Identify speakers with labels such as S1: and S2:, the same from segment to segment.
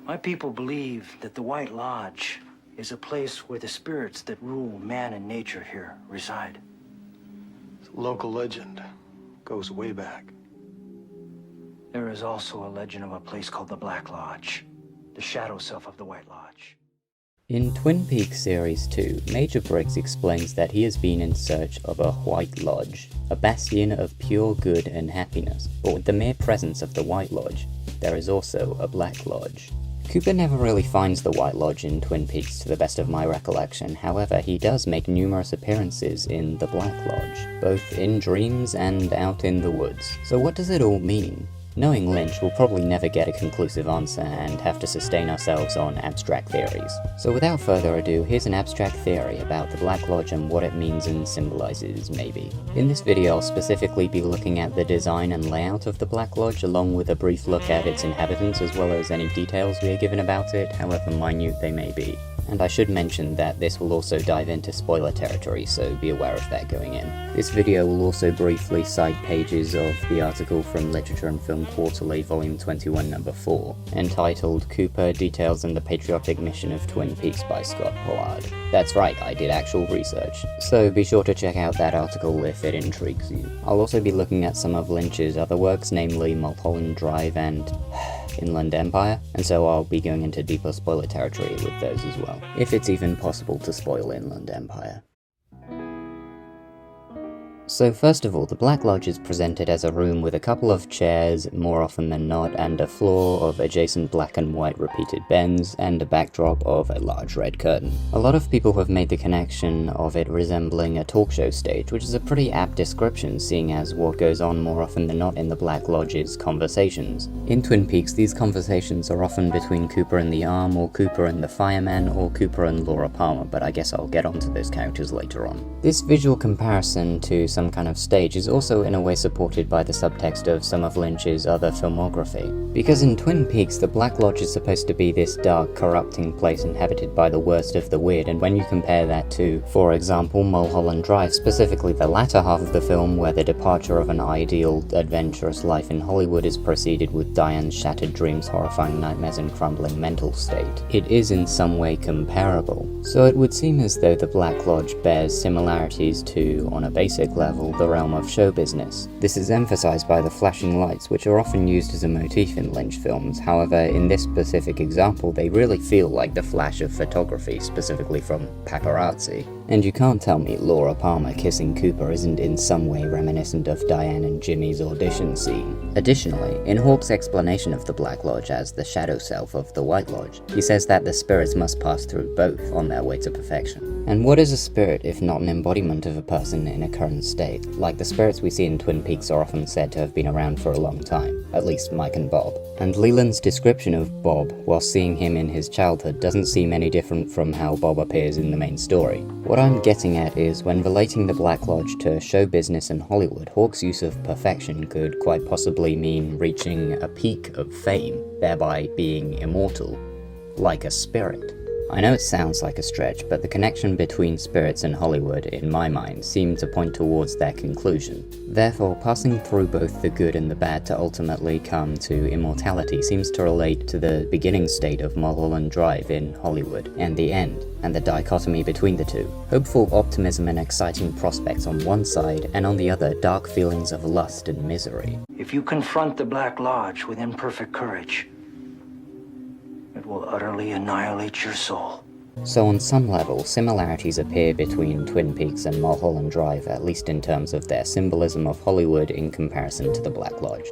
S1: My people believe that the White Lodge is a place where the spirits that rule man and nature here reside.
S2: It's a local legend. Goes way back.
S1: There is also a legend of a place called the Black Lodge, the shadow self of the White Lodge.
S3: In Twin Peaks Series 2, Major Briggs explains that he has been in search of a White Lodge, a bastion of pure good and happiness, but with the mere presence of the White Lodge, there is also a Black Lodge. Cooper never really finds the White Lodge in Twin Peaks to the best of my recollection, however he does make numerous appearances in the Black Lodge, both in dreams and out in the woods. So what does it all mean? Knowing Lynch, we'll probably never get a conclusive answer and have to sustain ourselves on abstract theories. So without further ado, here's an abstract theory about the Black Lodge and what it means and symbolizes, maybe. In this video I'll specifically be looking at the design and layout of the Black Lodge, along with a brief look at its inhabitants as well as any details we are given about it, however minute they may be. And I should mention that this will also dive into spoiler territory, so be aware of that going in. This video will also briefly cite pages of the article from Literature and Film Quarterly, Volume 21, Number 4, entitled Cooper Details and the Patriotic Mission of Twin Peaks by Scott Pollard. That's right, I did actual research, so be sure to check out that article if it intrigues you. I'll also be looking at some of Lynch's other works, namely Mulholland Drive and Inland Empire, and so I'll be going into deeper spoiler territory with those as well, if it's even possible to spoil Inland Empire. So first of all, the Black Lodge is presented as a room with a couple of chairs, more often than not, and a floor of adjacent black and white repeated bends, and a backdrop of a large red curtain. A lot of people have made the connection of it resembling a talk show stage, which is a pretty apt description, seeing as what goes on more often than not in the Black Lodge is conversations. In Twin Peaks, these conversations are often between Cooper and the Arm, or Cooper and the Fireman, or Cooper and Laura Palmer, but I guess I'll get onto those characters later on. This visual comparison to some kind of stage is also in a way supported by the subtext of some of Lynch's other filmography. Because in Twin Peaks, the Black Lodge is supposed to be this dark, corrupting place inhabited by the worst of the weird, and when you compare that to, for example, Mulholland Drive, specifically the latter half of the film, where the departure of an ideal, adventurous life in Hollywood is preceded with Diane's shattered dreams, horrifying nightmares, and crumbling mental state, it is in some way comparable. So it would seem as though the Black Lodge bears similarities to, on a basic level, the realm of show business. This is emphasized by the flashing lights, which are often used as a motif in Lynch films. However, in this specific example, they really feel like the flash of photography, specifically from paparazzi. And you can't tell me Laura Palmer kissing Cooper isn't in some way reminiscent of Diane and Jimmy's audition scene. Additionally, in Hawke's explanation of the Black Lodge as the shadow self of the White Lodge, he says that the spirits must pass through both on their way to perfection. And what is a spirit if not an embodiment of a person in a current state? Like the spirits we see in Twin Peaks are often said to have been around for a long time, at least Mike and Bob. And Leland's description of Bob, while seeing him in his childhood, doesn't seem any different from how Bob appears in the main story. What I'm getting at is, when relating the Black Lodge to show business and Hollywood, Hawke's use of perfection could quite possibly mean reaching a peak of fame, thereby being immortal, like a spirit. I know it sounds like a stretch, but the connection between spirits and Hollywood, in my mind, seemed to point towards their conclusion. Therefore, passing through both the good and the bad to ultimately come to immortality seems to relate to the beginning state of Mulholland Drive in Hollywood, and the end, and the dichotomy between the two. Hopeful optimism and exciting prospects on one side, and on the other, dark feelings of lust and misery.
S1: If you confront the Black Lodge with imperfect courage, it will utterly annihilate your soul.
S3: So on some level, similarities appear between Twin Peaks and Mulholland Drive, at least in terms of their symbolism of Hollywood in comparison to the Black Lodge.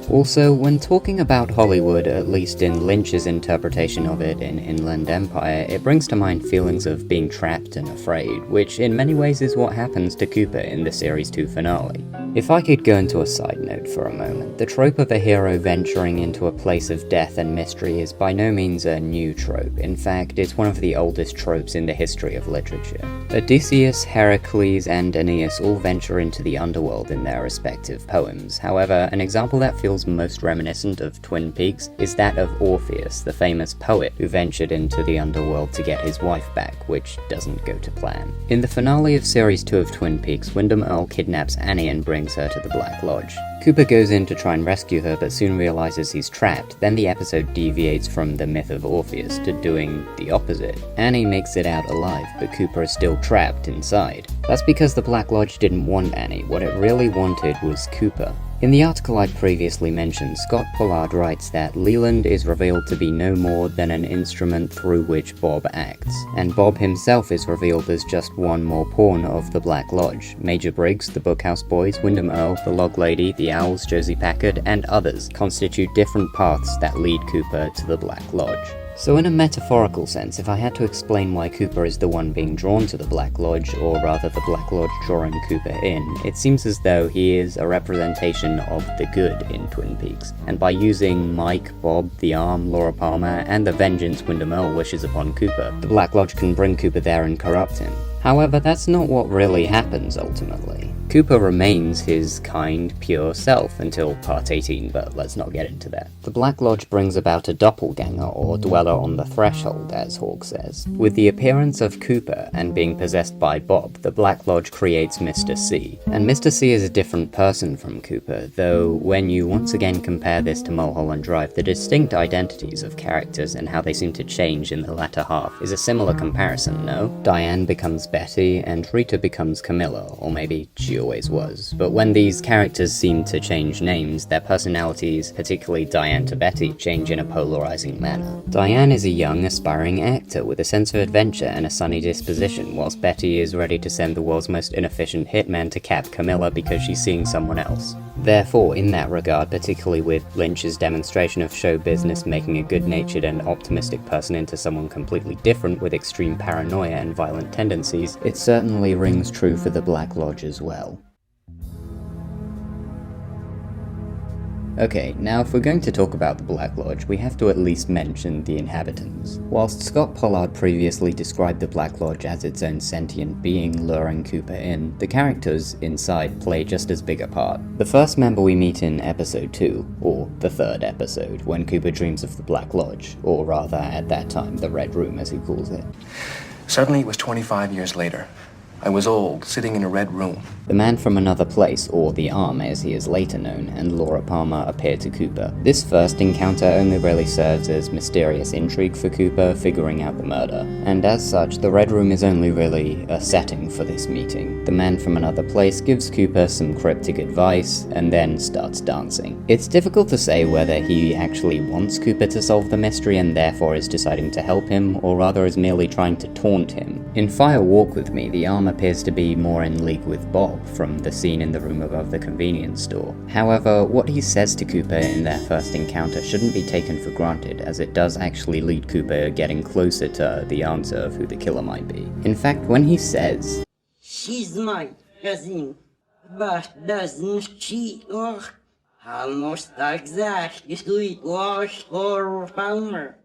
S3: Also, when talking about Hollywood, at least in Lynch's interpretation of it in Inland Empire, it brings to mind feelings of being trapped and afraid, which in many ways is what happens to Cooper in the Series 2 finale. If I could go into a side note for a moment, the trope of a hero venturing into a place of death and mystery is by no means a new trope. In fact, it's one of the oldest tropes in the history of literature. Odysseus, Heracles, and Aeneas all venture into the underworld in their respective poems. However, an example that feels most reminiscent of Twin Peaks is that of Orpheus, the famous poet who ventured into the underworld to get his wife back, which doesn't go to plan. In the finale of Series 2 of Twin Peaks, Wyndham Earle kidnaps Annie and brings her to the Black Lodge. Cooper goes in to try and rescue her but soon realizes he's trapped. Then the episode deviates from the myth of Orpheus to doing the opposite. Annie makes it out alive, but Cooper is still trapped inside. That's because the Black Lodge didn't want Annie. What it really wanted was Cooper. In the article I previously mentioned, Scott Pollard writes that Leland is revealed to be no more than an instrument through which Bob acts, and Bob himself is revealed as just one more pawn of the Black Lodge. Major Briggs, the Bookhouse Boys, Wyndham Earle, the Log Lady, the Owls, Josie Packard, and others constitute different paths that lead Cooper to the Black Lodge. So in a metaphorical sense, if I had to explain why Cooper is the one being drawn to the Black Lodge, or rather the Black Lodge drawing Cooper in, it seems as though he is a representation of the good in Twin Peaks. And by using Mike, Bob, the Arm, Laura Palmer, and the vengeance Wyndham Earle wishes upon Cooper, the Black Lodge can bring Cooper there and corrupt him. However, that's not what really happens ultimately. Cooper remains his kind, pure self until part 18, but let's not get into that. The Black Lodge brings about a doppelganger, or dweller on the threshold, as Hawke says. With the appearance of Cooper and being possessed by Bob, the Black Lodge creates Mr. C. And Mr. C is a different person from Cooper, though when you once again compare this to Mulholland Drive, the distinct identities of characters and how they seem to change in the latter half is a similar comparison, no? Diane becomes Betty, and Rita becomes Camilla, or maybe she always was. But when these characters seem to change names, their personalities, particularly Diane to Betty, change in a polarizing manner. Diane is a young, aspiring actor with a sense of adventure and a sunny disposition, whilst Betty is ready to send the world's most inefficient hitman to cap Camilla because she's seeing someone else. Therefore, in that regard, particularly with Lynch's demonstration of show business making a good-natured and optimistic person into someone completely different with extreme paranoia and violent tendencies, it certainly rings true for the Black Lodge as well. Okay, now if we're going to talk about the Black Lodge, we have to at least mention the Inhabitants. Whilst Scott Pollard previously described the Black Lodge as its own sentient being luring Cooper in, the characters inside play just as big a part. The first member we meet in episode 2, or the third episode, when Cooper dreams of the Black Lodge, or rather at that time, the Red Room as he calls it.
S4: Suddenly it was 25 years later. I was old, sitting in a red room.
S3: The Man from Another Place, or the Arm as he is later known, and Laura Palmer appear to Cooper. This first encounter only really serves as mysterious intrigue for Cooper, figuring out the murder. And as such, the Red Room is only really a setting for this meeting. The Man from Another Place gives Cooper some cryptic advice, and then starts dancing. It's difficult to say whether he actually wants Cooper to solve the mystery and therefore is deciding to help him, or rather is merely trying to taunt him. In Fire Walk With Me, the Arm appears to be more in league with Bob from the scene in the room above the convenience store. However, what he says to Cooper in their first encounter shouldn't be taken for granted, as it does actually lead Cooper getting closer to the answer of who the killer might be. In fact, when he says,
S5: "She's my cousin, but doesn't she look almost exactly like Laura Palmer?"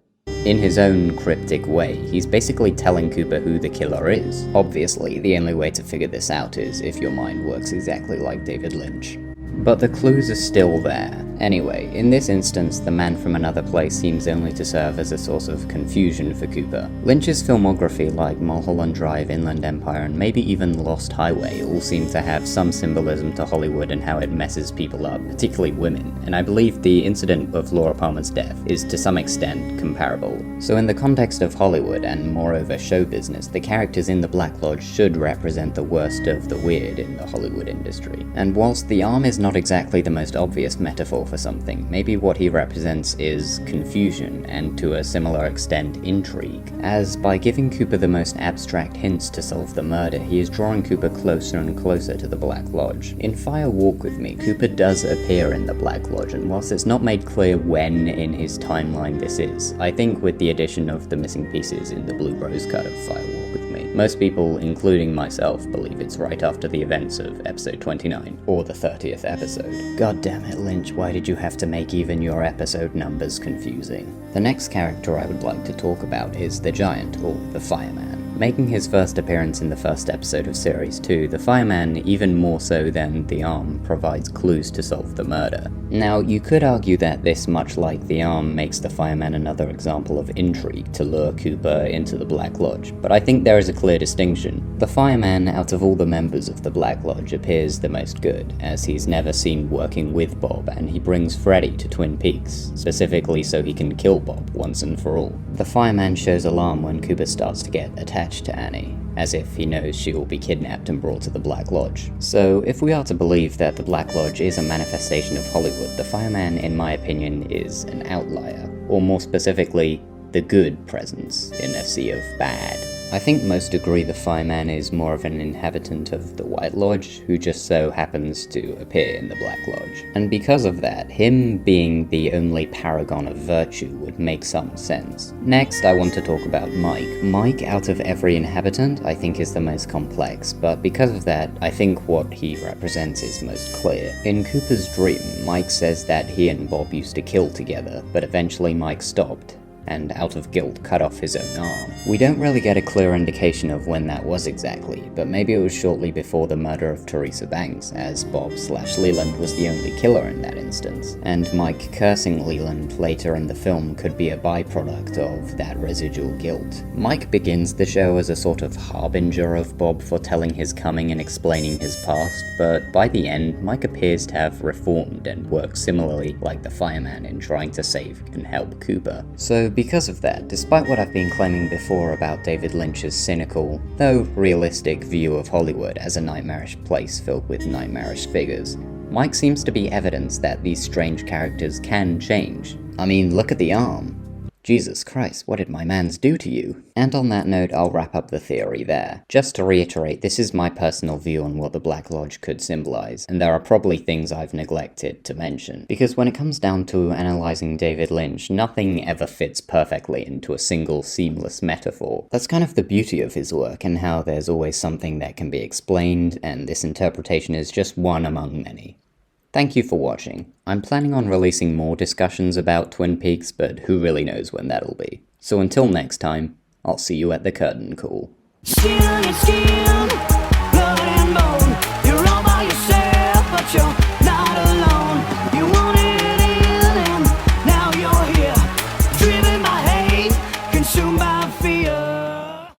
S3: in his own cryptic way, he's basically telling Cooper who the killer is. Obviously, the only way to figure this out is if your mind works exactly like David Lynch. But the clues are still there. Anyway, in this instance, The Man from Another Place seems only to serve as a source of confusion for Cooper. Lynch's filmography, like Mulholland Drive, Inland Empire, and maybe even Lost Highway, all seem to have some symbolism to Hollywood and how it messes people up, particularly women, and I believe the incident of Laura Palmer's death is to some extent comparable. So in the context of Hollywood, and moreover show business, the characters in the Black Lodge should represent the worst of the weird in the Hollywood industry. And whilst the Arm is not exactly the most obvious metaphor for something, maybe what he represents is confusion, and to a similar extent intrigue, as by giving Cooper the most abstract hints to solve the murder, he is drawing Cooper closer and closer to the Black Lodge. In Fire Walk With Me, Cooper does appear in the Black Lodge, and whilst it's not made clear when in his timeline this is, I think with the addition of the missing pieces in the Blue Rose cut of Fire Walk With Me, Most people, including myself, believe it's right after the events of episode 29, or the 30th episode. God damn it, Lynch, why did you have to make even your episode numbers confusing? The next character I would like to talk about is the Giant, or the Fireman. Making his first appearance in the first episode of Series 2, the Fireman, even more so than the Arm, provides clues to solve the murder. Now, you could argue that this, much like the Arm, makes the Fireman another example of intrigue to lure Cooper into the Black Lodge, but I think there is a clear distinction. The Fireman, out of all the members of the Black Lodge, appears the most good, as he's never seen working with Bob, and he brings Freddy to Twin Peaks, specifically so he can kill Bob once and for all. The Fireman shows alarm when Cooper starts to get attached to Annie, as if he knows she will be kidnapped and brought to the Black Lodge. So, if we are to believe that the Black Lodge is a manifestation of Hollywood, the Fireman, in my opinion, is an outlier, or more specifically, the good presence in a sea of bad. I think most agree the Fireman is more of an inhabitant of the White Lodge, who just so happens to appear in the Black Lodge. And because of that, him being the only paragon of virtue would make some sense. Next, I want to talk about Mike. Mike, out of every inhabitant, I think is the most complex, but because of that, I think what he represents is most clear. In Cooper's dream, Mike says that he and Bob used to kill together, but eventually Mike stopped, and out of guilt cut off his own arm. We don't really get a clear indication of when that was exactly, but maybe it was shortly before the murder of Teresa Banks, as Bob/Leland was the only killer in that instance, and Mike cursing Leland later in the film could be a byproduct of that residual guilt. Mike begins the show as a sort of harbinger of Bob foretelling his coming and explaining his past, but by the end, Mike appears to have reformed and works similarly like the Fireman in trying to save and help Cooper. So because of that, despite what I've been claiming before about David Lynch's cynical, though realistic view of Hollywood as a nightmarish place filled with nightmarish figures, Mike seems to be evidence that these strange characters can change. I mean, look at the Arm. Jesus Christ, what did my mans do to you? And on that note, I'll wrap up the theory there. Just to reiterate, this is my personal view on what the Black Lodge could symbolize, and there are probably things I've neglected to mention, because when it comes down to analyzing David Lynch, nothing ever fits perfectly into a single seamless metaphor. That's kind of the beauty of his work, and how there's always something that can be explained, and this interpretation is just one among many. Thank you for watching. I'm planning on releasing more discussions about Twin Peaks, but who really knows when that'll be. So until next time, I'll see you at the curtain call.
S6: Skin and skin, blood and bone. You're all by yourself, but you're